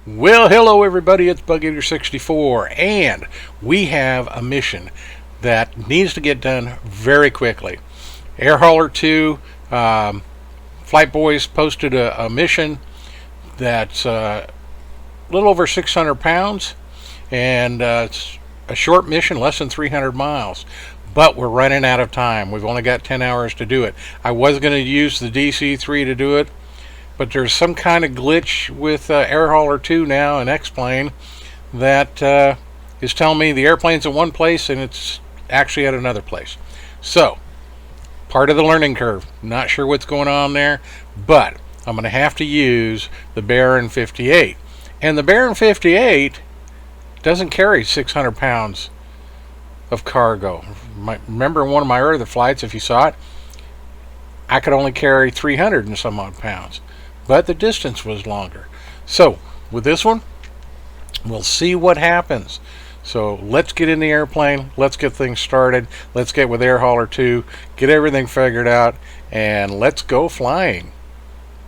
Well, hello everybody, it's BugEater64, and we have a mission that needs to get done very quickly. AirHauler2, Flight Boys posted a mission that's a little over 600 pounds, and it's a short mission, less than 300 miles. But we're running out of time. We've only got 10 hours to do it. I was going to use the DC-3 to do it, but there's some kind of glitch with AirHauler2 now in X-Plane that is telling me the airplane's in one place and it's actually at another place. So, part of the learning curve. Not sure what's going on there, but I'm going to have to use the Baron 58. And the Baron 58 doesn't carry 600 pounds of cargo. Remember in one of my earlier flights, if you saw it, I could only carry 300 and some odd pounds. But the distance was longer. So with this one, we'll see what happens. So let's get in the airplane, let's get things started, let's get with AirHauler2, get everything figured out, and let's go flying.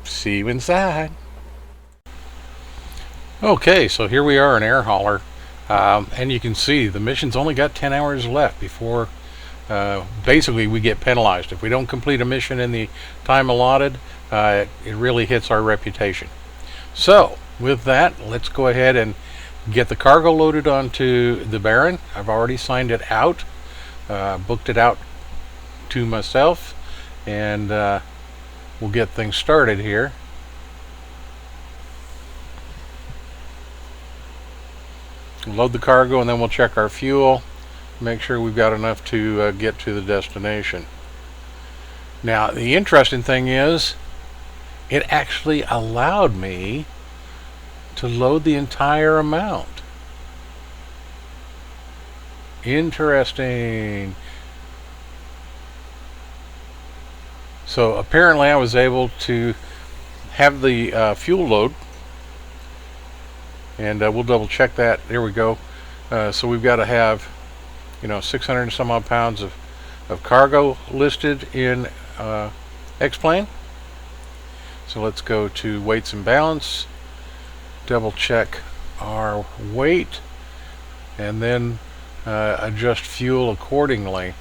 See you inside. Okay, so here we are in AirHauler, and you can see the mission's only got 10 hours left before basically we get penalized. If we don't complete a mission in the time allotted, it really hits our reputation. So with that, let's go ahead and get the cargo loaded onto the Baron. I've already signed it out, booked it out to myself, and we'll get things started here. Load the cargo and then we'll check our fuel, make sure we've got enough to get to the destination. Now the interesting thing is it actually allowed me to load the entire amount. Interesting. So apparently I was able to have the fuel load, and we'll double check that. There we go. So we've got to have 600 and some odd pounds of cargo listed in X-Plane. So let's go to weights and balance, double check our weight, and then adjust fuel accordingly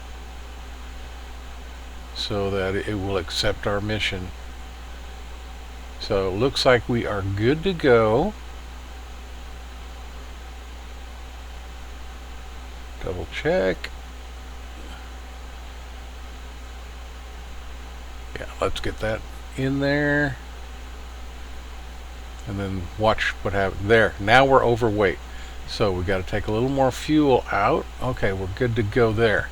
so that it will accept our mission. So it looks like we are good to go. Double check. Yeah, let's get that in there, and then watch what happens there. Now we're overweight, so we got to take a little more fuel out. Okay, we're good to go there.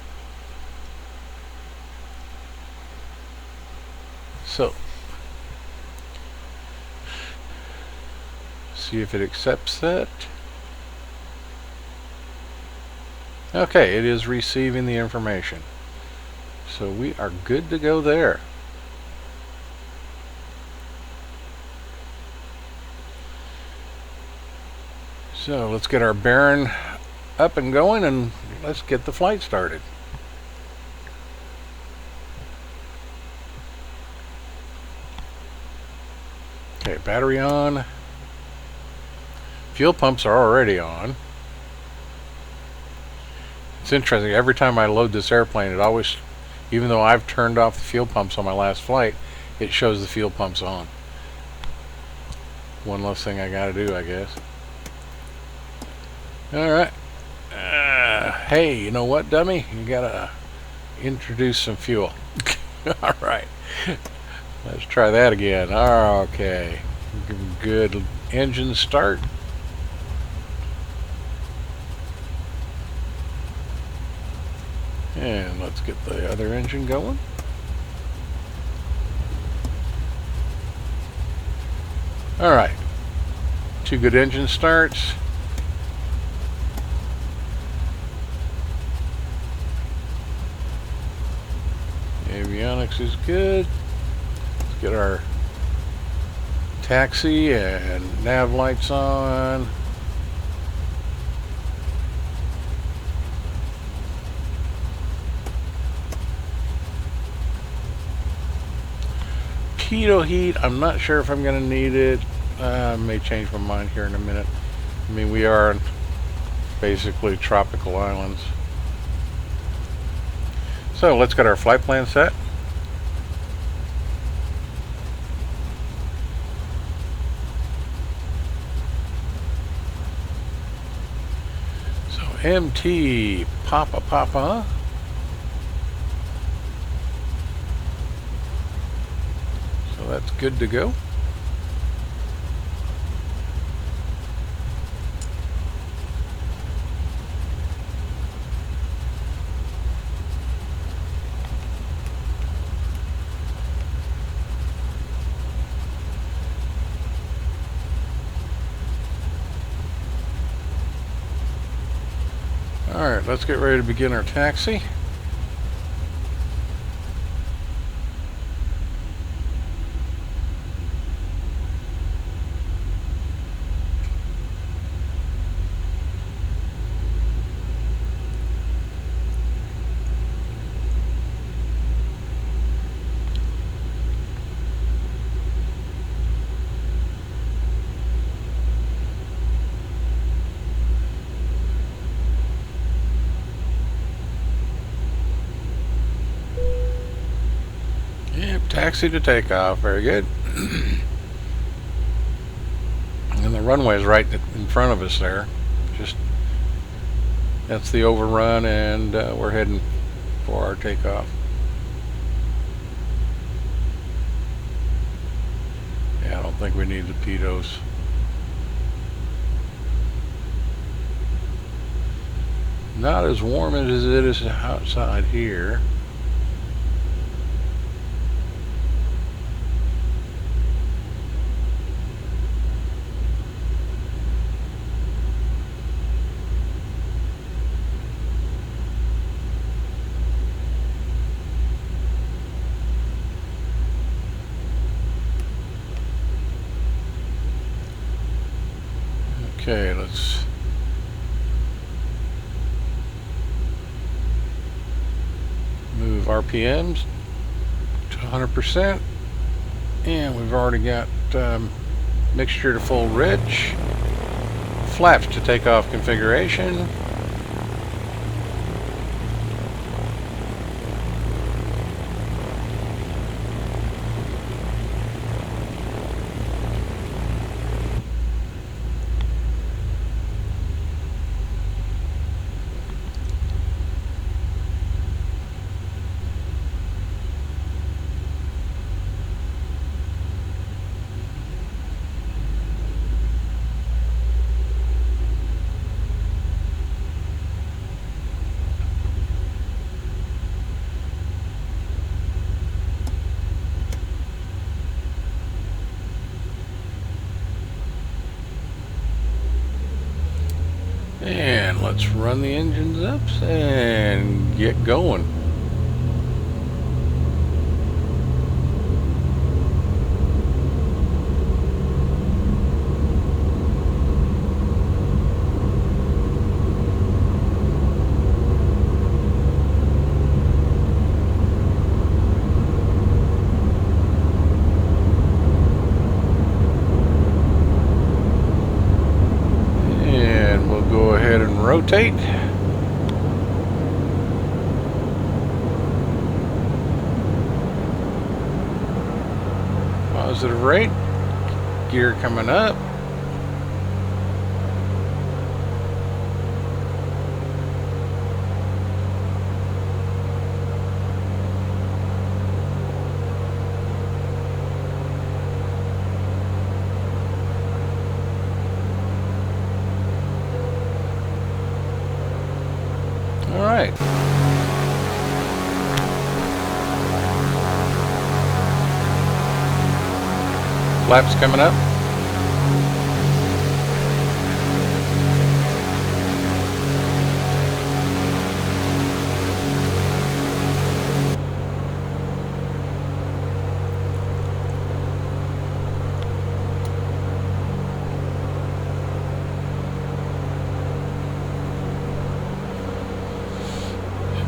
So see if it accepts that. Okay, it is receiving the information, so we are good to go there. So let's get our Baron up and going, and let's get the flight started. Okay, battery on. Fuel pumps are already on. It's interesting, every time I load this airplane, it always, even though I've turned off the fuel pumps on my last flight, it shows the fuel pumps on. One less thing I gotta do, I guess. Alright. Hey, you know what, dummy? You gotta introduce some fuel. Alright. Let's try that again. Okay. Give a good engine start. And let's get the other engine going. Alright. 2 good engine starts. Avionics is good. Let's get our taxi and nav lights on. Pitot heat, I'm not sure if I'm going to need it. I may change my mind here in a minute. I mean, we are in basically tropical islands. So let's get our flight plan set. So MT Papa. So that's good to go. Alright, let's get ready to begin our taxi. Taxi to takeoff. Very good. And the runway is right in front of us there. Just that's the overrun, and we're heading for our takeoff. Yeah, I don't think we need the pitos. Not as warm as it is outside here. Okay, let's move RPMs to 100%, and we've already got mixture to full rich, flaps to takeoff configuration. And let's run the engines up and get going. Rotate. Positive rate. Gear coming up. Alright. Flaps coming up.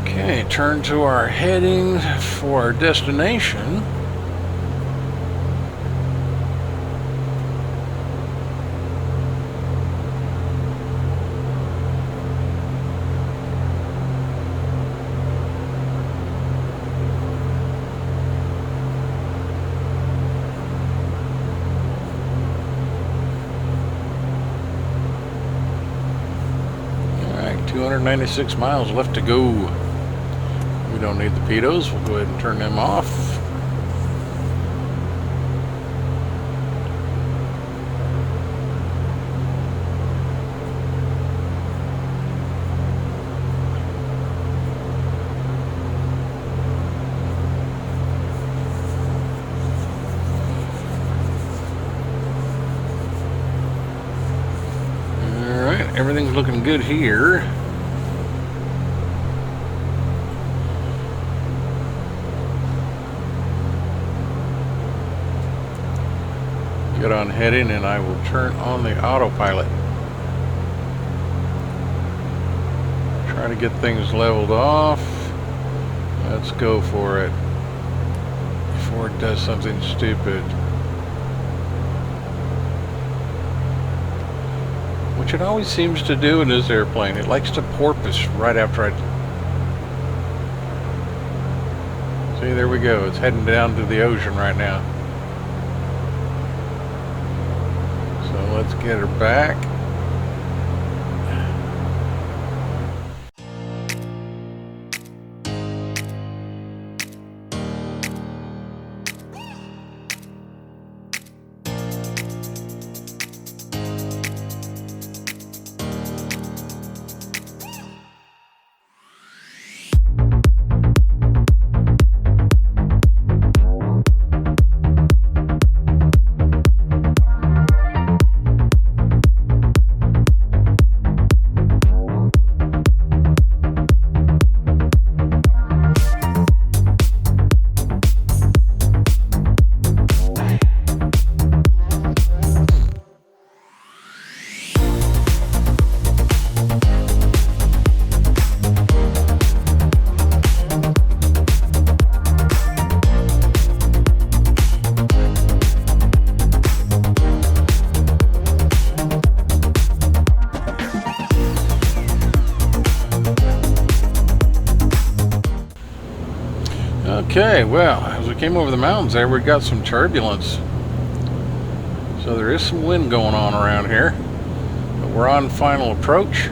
Okay, turn to our heading for our destination. 296 miles left to go. We don't need the pitos. We'll go ahead and turn them off. Everything's looking good here. Get on heading and I will turn on the autopilot. Try to get things leveled off. Let's go for it before it does something stupid. Which it always seems to do in this airplane. It likes to porpoise right after I... See, there we go. It's heading down to the ocean right now. So let's get her back. Okay, well, as we came over the mountains there, we got some turbulence. So there is some wind going on around here. But we're on final approach.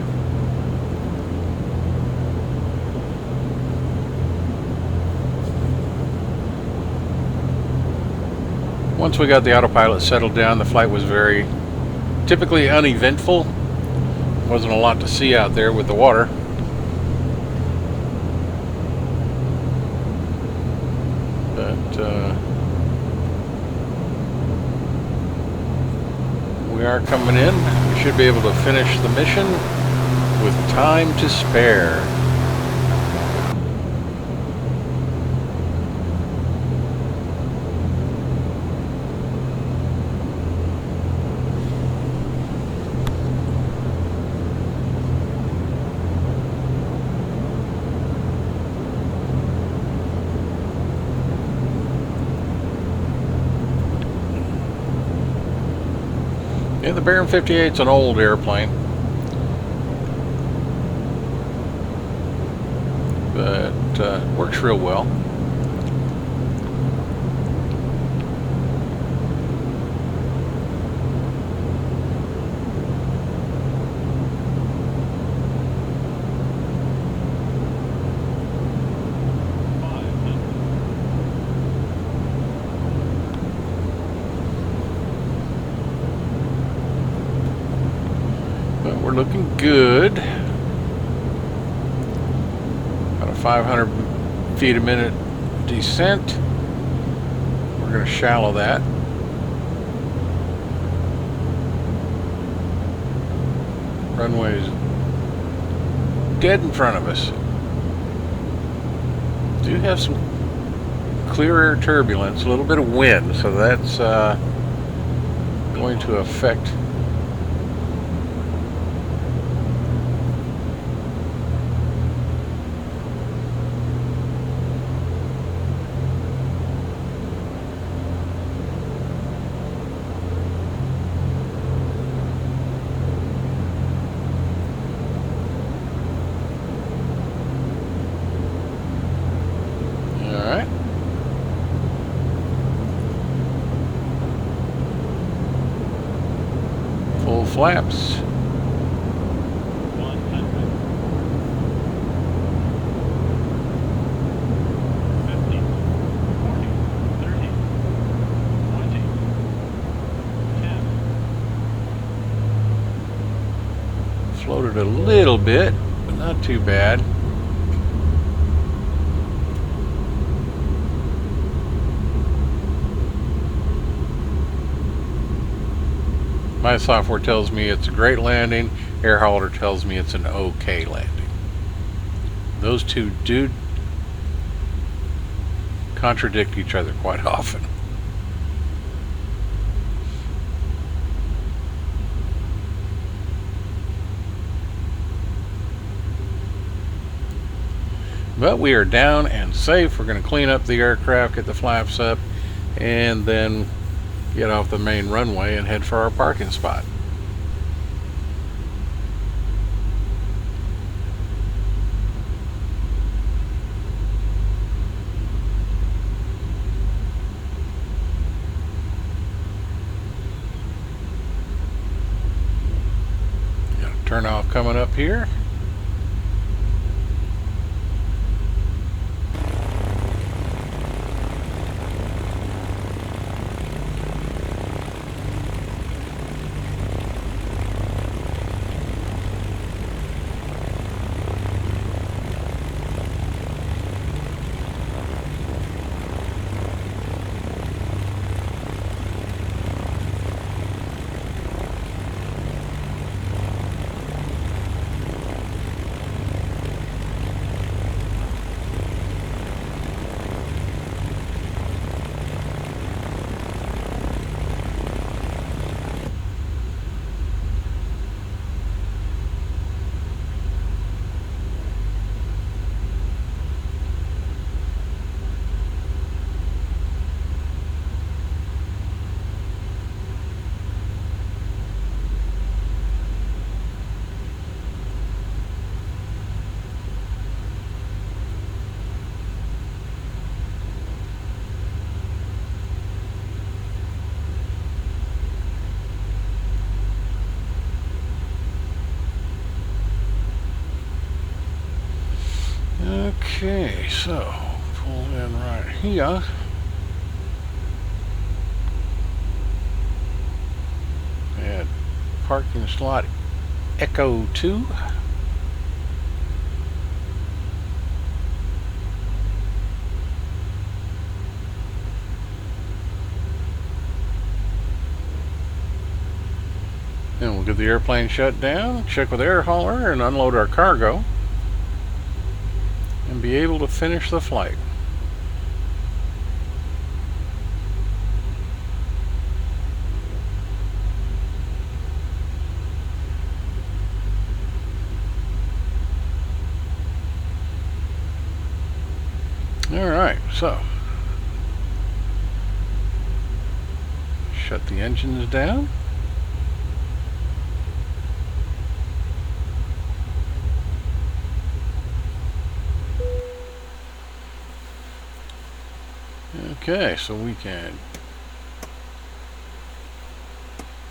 Once we got the autopilot settled down, the flight was very typically uneventful. Wasn't a lot to see out there with the water. We are coming in. We should be able to finish the mission with time to spare. Yeah, the Baron 58 is an old airplane, but works real well. We're looking good. About a 500 feet a minute descent. We're going to shallow that. Runway's dead in front of us. Do have some clear air turbulence, a little bit of wind, so that's going to affect flaps. Floated a little bit, but not too bad. My software tells me it's a great landing. AirHauler tells me it's an okay landing. Those two do contradict each other quite often. But we are down and safe. We're going to clean up the aircraft, get the flaps up, and then get off the main runway and head for our parking spot. Got a turn off coming up here. Okay, so pull in right here. And parking slot Echo 2. And we'll get the airplane shut down, check with AirHauler, and unload our cargo, and be able to finish the flight. Alright, so shut the engines down. Okay, so we can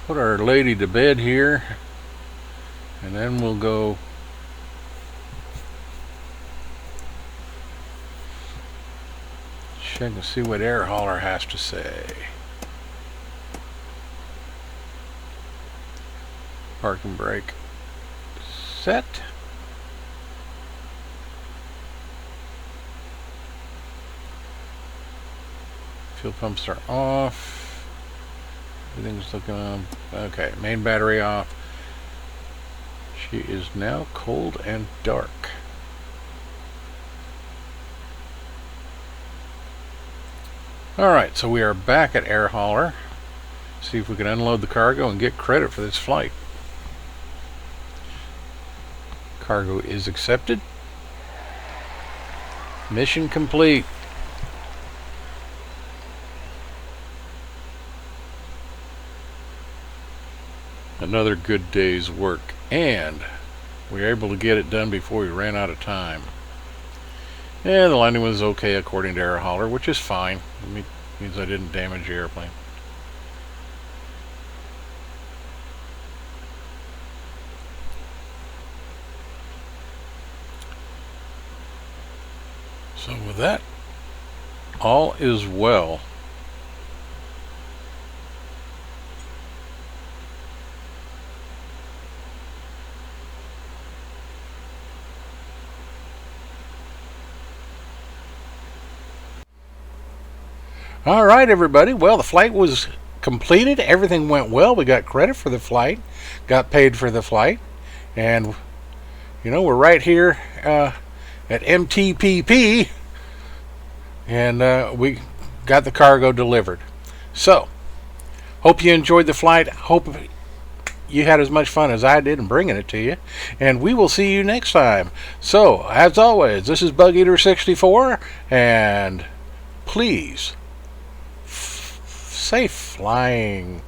put our lady to bed here, and then we'll go check and see what AirHauler has to say. Parking brake set. Fuel pumps are off. Everything's looking on. Okay, main battery off. She is now cold and dark. Alright, so we are back at AirHauler. See if we can unload the cargo and get credit for this flight. Cargo is accepted. Mission complete. Another good day's work, and we were able to get it done before we ran out of time. And the landing was okay according to AirHauler, which is fine. It means I didn't damage the airplane. So with that, all is well. All right, everybody. Well, the flight was completed. Everything went well. We got credit for the flight, got paid for the flight, and we're right here at MTPP, and we got the cargo delivered. So, hope you enjoyed the flight. Hope you had as much fun as I did in bringing it to you, and we will see you next time. So, as always, this is Bug Eater 64, and please, safe flying.